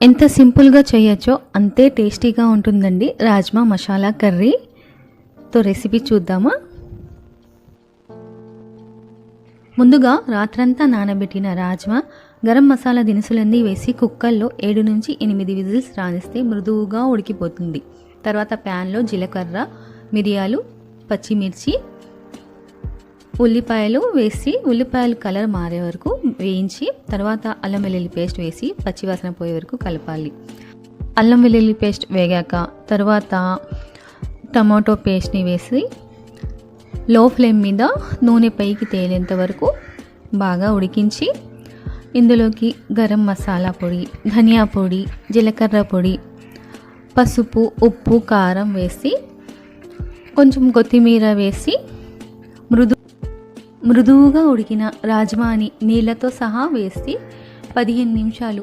ఎంత సింపుల్గా చేయొచ్చో అంతే టేస్టీగా ఉంటుందండి రాజ్మా మసాలా కర్రీ. తో రెసిపీ చూద్దామా. ముందుగా రాత్రంతా నానబెట్టిన రాజ్మా గరం మసాలా దినుసులన్నీ వేసి కుక్కర్లో 7 నుంచి 8 విజిల్స్ రానిస్తే మృదువుగా ఉడికిపోతుంది. తర్వాత ప్యాన్లో జీలకర్ర, మిరియాలు, పచ్చిమిర్చి, ఉల్లిపాయలు వేసి ఉల్లిపాయలు కలర్ మారే వరకు వేయించి తర్వాత అల్లం వెల్లుల్లి పేస్ట్ వేసి పచ్చివాసన పోయే వరకు కలపాలి. అల్లం వెల్లుల్లి పేస్ట్ వేగాక తర్వాత టమాటో పేస్ట్ని వేసి లో ఫ్లేమ్ మీద నూనె పైకి తేలేంత వరకు బాగా ఉడికించి ఇందులోకి గరం మసాలా పొడి, ధనియా పొడి, జీలకర్ర పొడి, పసుపు, ఉప్పు, కారం వేసి కొంచెం కొత్తిమీర వేసి మృదువుగా ఉడికిన రాజ్మాని నీళ్ళతో సహా వేసి 15 నిమిషాలు